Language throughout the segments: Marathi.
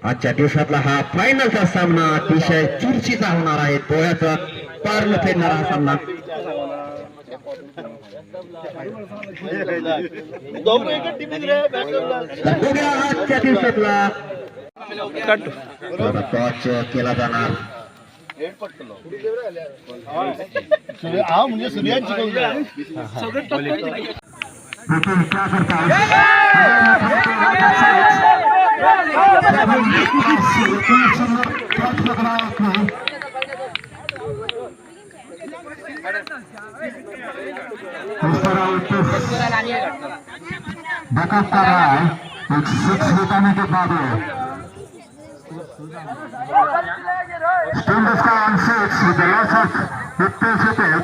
आजच्या दिवसातला हा फायनलचा सामना अतिशय चुरशीचा होणार आहे. डोळ्याचा पार न फेडणारा हा सामना. आजच्या दिवसातला टॉच केला जाणार. म्हणजे सूर्यांची क्या करता है? बैकअप कर रहा है, एक 6 बताने के बाद स्टिल इसका ऑन 6 विद द लॉस ऑफ 50 विकेट.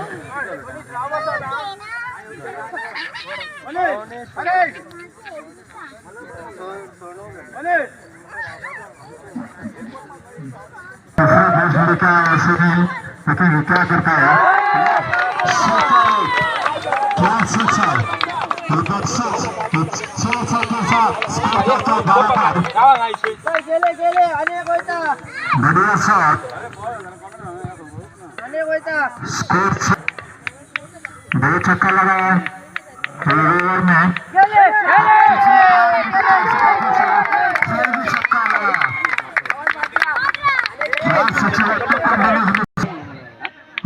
लेकिन क्या करता है बढ़िया शॉट. स्कोर 2 छक्का लगा ओवर में.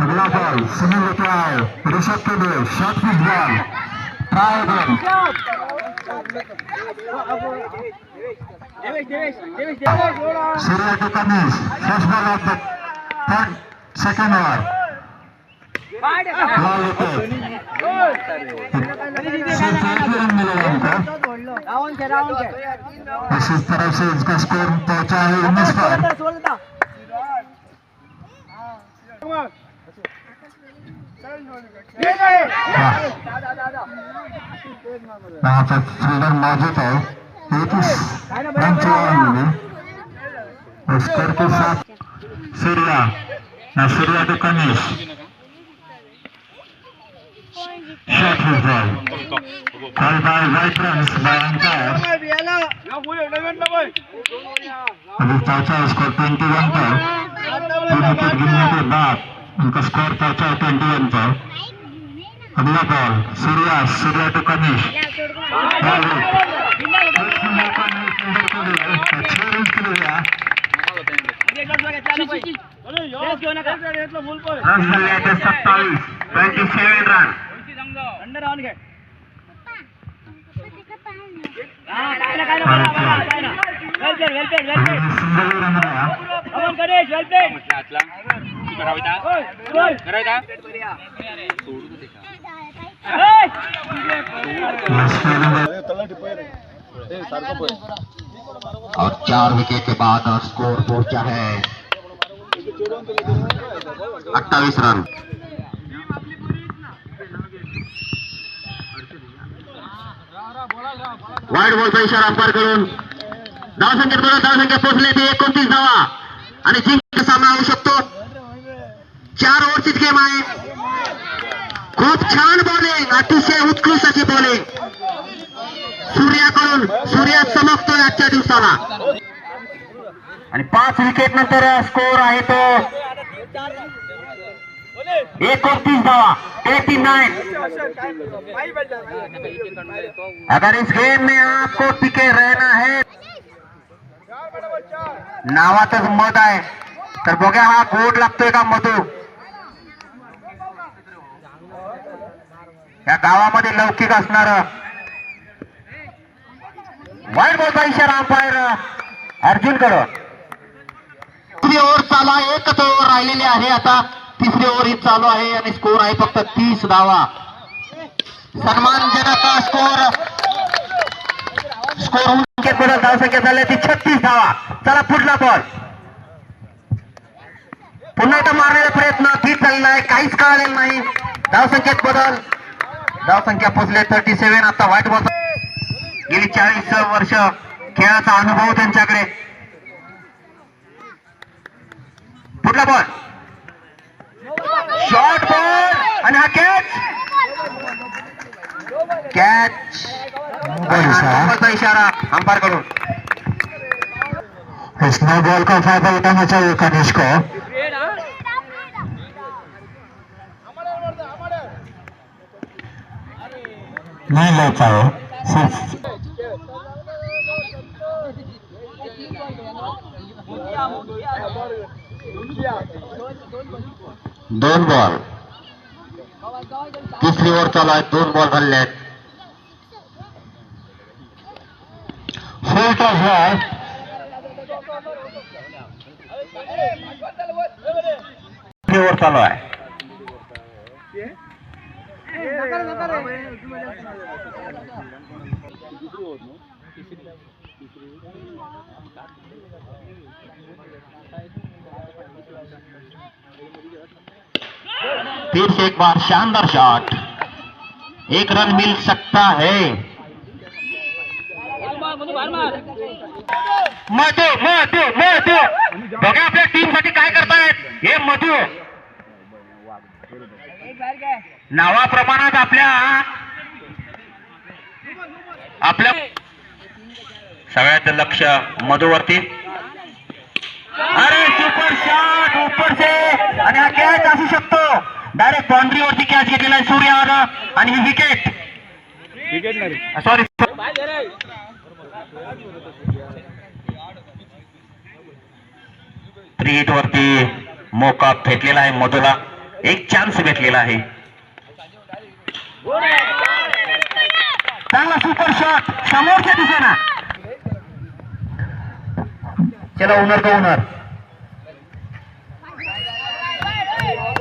अगला बॉल सुनील लेके आए ऋषभ के लिए. Short pitch ball. Try again. Surya to Kanish. First ball of the third second over. इस तरफ से इसका स्कोर पहुंचा है 19 पर. यहाँ पर फील्डर मौजूद है. स्कोर के साथ Surya to Kanish. Shot his ball. Call by wide runs by umpire. अभी पहुंचा स्कोर 21 पर. 3 विकेट गिरने के बाद उनका स्कोर पहुंचा 21 पर. अगला ball Surya to Kanish. 6 run के लिए रन झाले 27. 27 रन. और 4 विकेट के बाद स्कोर पहुंचा है 28 रन. वाईट बॉलचा इशारा अंपायर करून धावसंख्या पोहोचले ते 29 धावा आणि जिंक सामना होऊ शकतो. 4 ओव्हरचीच गेम आहे. खूप छान बॉलिंग. अतिशय उत्कृष्ट अशी बॉलिंग सूर्या चमकतोय आजच्या दिवसाला. आणि 5 विकेट नंतर स्कोर आहे तो 31 धावा. 89. अगर इस गेम में आपको टिके रहना है, नावातच मध आहे तर बघा हा गोड लागतोय का मधू. या गावामध्ये लौकिक असणार. वाईट बॉलचा इशारा अंपायर अर्जुन कडे. 3 ओव्हर चालू आहे. 1च ओव्हर राहिलेली आहे. आता 3री ओव्हर ही चालू आहे आणि स्कोर आहे फक्त 30 धावा. सन्मानजनक स्कोर धावसंख्या झाली ती 36 धावा. चला पुढला बॉल. पुन्हा एकदा मारण्याचा प्रयत्न ठीक चाललेला आहे. काहीच कळालेलं नाही. धावसंख्येत बदल. धावसंख्या पोहोचले 37. आता व्हाईट बॉल. गेली 40 वर्ष खेळाचा अनुभव त्यांच्याकडे. पुढला बॉल. शॉर्ट बॉल आणि हा कॅच बॉलचा इशारा अंपायर कडून. इस नो बॉल का फायदा उठाना चाहिए कनिष्क को. नहीं लेता है सिर्फ दोन बॉल. तिसरी ओव्हर चालू आहे. 2 बॉल झालेले आहेत. फुल टॉस बॉल. ओव्हर चालू आहे. फिर से एक बार शानदार शॉट. 1 रन मिल सकता है. मधू मधू मधू बघा आपल्या टीम साठी काय करतायत हे मधू. नावाप्रमाणात आपल्या सगळ्याचं लक्ष मधूवरती. अरे सुपर शॉट ऊपर से आणि हा कॅच असू शकतो. डायरेक्ट बाउंड्रीवरती कॅच घेतलेला आहे सूर्यानं आणि ही विकेट. सॉरी फ्री हिट वरती मोका भेटलेला आहे मधूला. एक चान्स भेटलेला आहे. चांगला सुपर शॉट समोरच्या दिशेना. चलो ओनर का ओनर.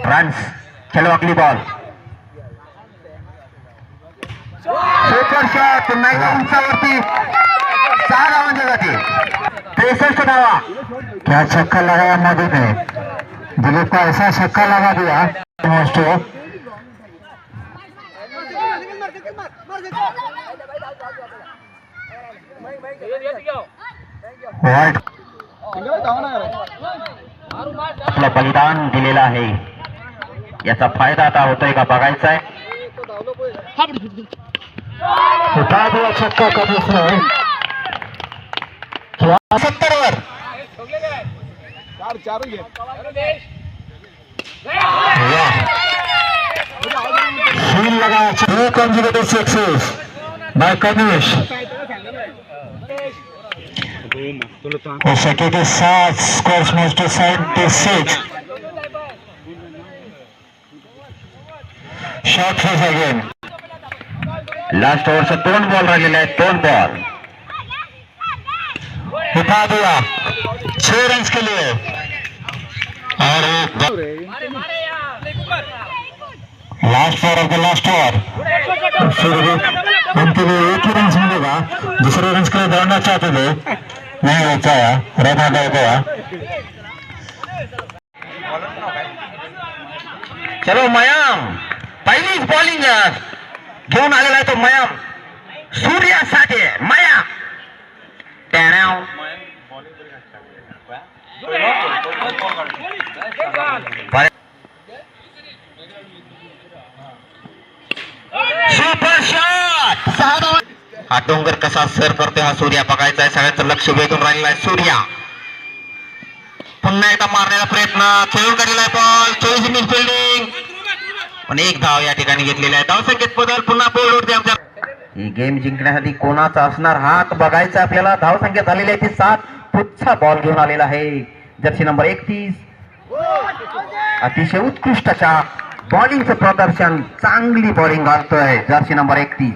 रन्स. चलो अगली बॉल. सुपर शॉट पुन्हा एकदा उंचावरती. 6 धावांच्या जाती. 63 धावा. क्या छक्का लगाया मधु ने. दिलीप का ऐसा छक्का लगा दिया मोस्टो. वाइट आपलं बलिदान दिलेलं आहे. याचा फायदा आता होतोय का बघायचा आहे. उठा दिया छक्का कनिष्क ने. 70 वर. फील लगाया. 2 consecutive sixes by कनिष्क. और सके के साथ scores most to 76. Shot face again. Last ओव्हरचे 2 बॉल राहिलेले आहेत. 2 बॉल. उठा दिया 6 रन के लिए. और last over of the last over. फिर भी उनके लिए 1 ही रन मिलेगा. दूसरे रन के लिए दौड़ना चाहते थे, नहीं हो पाया. रन आउट हो गया. चलो मयाम पहिलीच बॉलिंग घेऊन आलेला आहे तो मयाम. सूर्यासाठी मयाम. टॅनाव. Super shot. 6 धावा. हा डोंगर कसा सर करतोय हा सूर्या बघायचा आहे. सगळ्यांचं लक्ष वेधून राहिलेलं आहे सूर्या. पुन्हा एकदा मारण्याचा प्रयत्न. खेळून काढलेला आहे बॉल. 24 inning fielding. पण 1 धाव या ठिकाणी घेतलेली आहे. धावसंख्येत बदल. पुन्हा बोर्डवरती आमच्या ही गेम जिंकण्यासाठी कोणाचा असणार हात बघायचा आपल्याला. धावसंख्या झालेली आहे ती 7. पुढचा बॉल घेऊन आलेला आहे जर्सी नंबर 31. अतिशय उत्कृष्ट अशा बॉलिंगचं प्रदर्शन. चांगली बॉलिंग घालतोय जर्सी नंबर 31.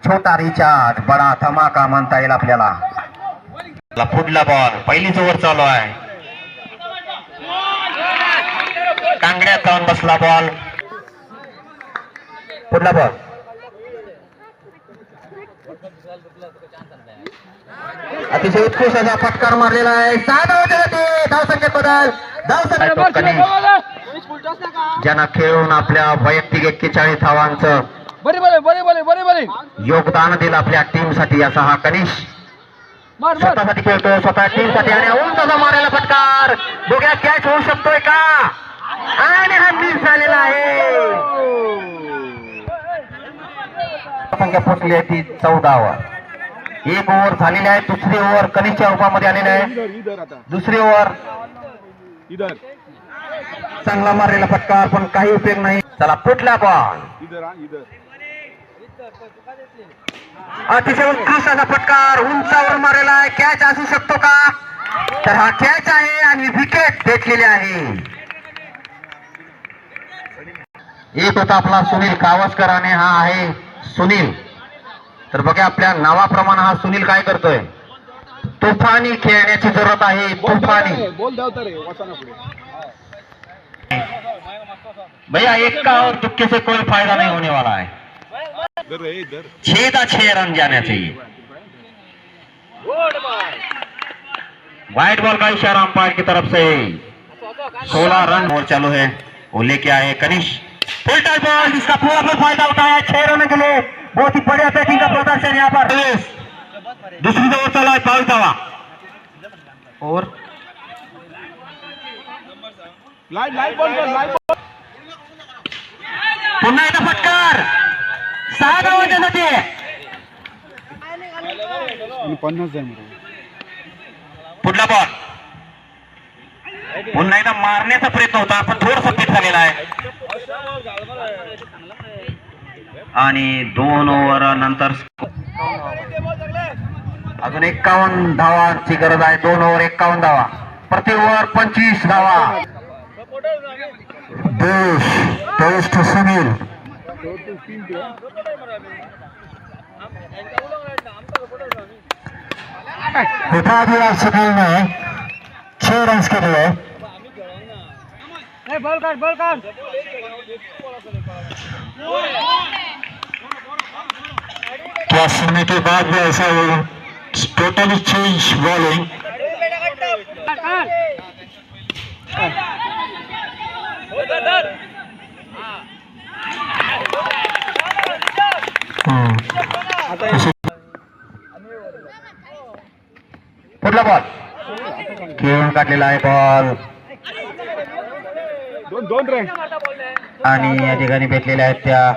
छोटा रिचार्ज बडा धमाका म्हणता येईल आपल्याला. पुढला बॉल. पहिलीच ओव्हर चालू आहे. कांगड्यात जाऊन बसला बॉल. पुढला बॉल. अतिशय उत्कृष्ट असा फटकार मारलेला आहे. 6 धावांच्या जाती. धावसंख्येत बदल. ज्यांना खेळून आपल्या वैयक्तिक 41 धावांचं योगदान दिलं आपल्या टीम साठी असा हा कनिष्क. स्वतःसाठी खेळतो. स्वतः टीम साठी. आणि उंचाचा मारायला फटकार. बघूया कॅच होऊ शकतोय का. आणि हा मिस झालेला आहे. संख्या पोचली आहे ती 14 वर. एक ओव्हर झालेली आहे. दुसरी ओव्हर कनिष्ठच्या रूपामध्ये आलेली आहे. दुसरी ओव्हर चांगला मारलेला फटकार पण काही उपयोग नाही. चला फुटला बॉल. अतिशय उत्कृष्ट असा फटकार उंचावर मारलेला आहे. कॅच असू शकतो का? तर हा कॅच आहे आणि विकेट भेटलेली आहे. एक होता आपला सुनील गावस्कर आणि हा आहे सुनील. तर बघा आपल्या नावाप्रमाणे हा सुनील काय करतोय, तुफानी खेळण्याची जरूरत आहे. तुफानी भैया, एक का और तुक्के से कोई फायदा नहीं होने वाला है. 6 रन जाने चाहिए. वाइट बॉल का इशारा अंपायर की तरफ से. 16 रन और चालू है. वो लेके आए कनिष्ठ. फुल टाइम बॉल जिसका पूरा फायदा उठाया 6 रन के लिए. बहुत ही बढ़िया बैटिंग का प्रदर्शन यहाँ पर. दूसरी ओवर चला है 22 धावा और पुन्हा एकदा फटकार 6 धावांच्या साठी. पुढला बॉल पुन्हा एकदा मारण्याचा प्रयत्न होता पण थोडंसं पीठ झालेला आहे. आणि 2 ओव्हर नंतर अजून 51 धावांची गरज आहे. 2 ओव्हर 51 धावा. प्रति ओव्हर 25 धावा. बेस्ट सुनील. उठा दिया सुनील ने 6 रन के लिए. क्या समय के बाद भी ऐसा टोटली चेंज बॉलिंग. कुठला बॉल खेळून काढलेला आहे बॉल आणि या ठिकाणी भेटलेल्या आहेत त्या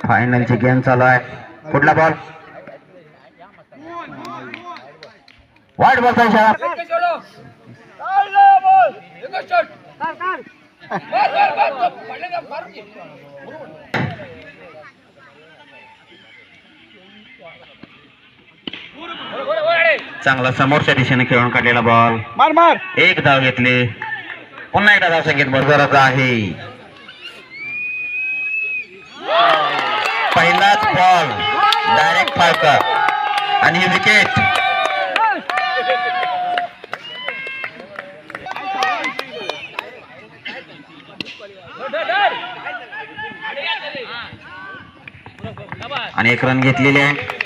फायनलची गेम चालू आहे. कुठला बॉल वाईट बॉलचा इशारा. चांगला समोरच्या दिशेने खेळून काढलेला बॉल. एक धाव घेतली. पुन्हा एकदा धाव संख्येत गरज आहे. पहिलाच बॉल डायरेक्ट फाळकर आणि विकेट. आणि 1 रन घेतलेले आहे.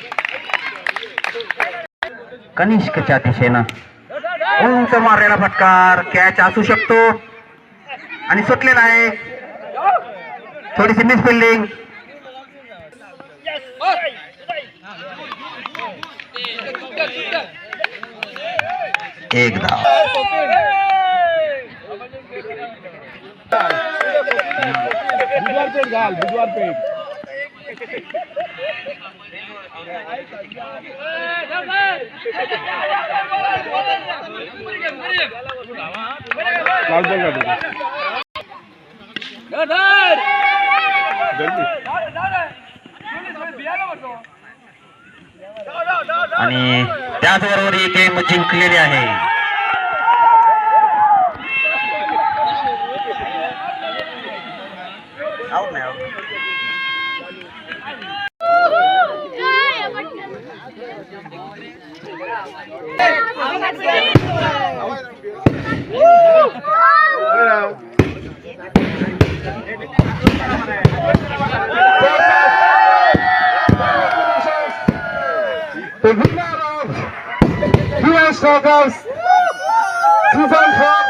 कनिष्कच्या दिशेनं उंच मारलेला फटकार कॅच असू शकतो आणि सुटलेला आहे. थोडीशी मिसफिल्डिंग. एक धाव. आणि त्याचबरोबर ही गेम जिंकलेली आहे. The winner of US August 2004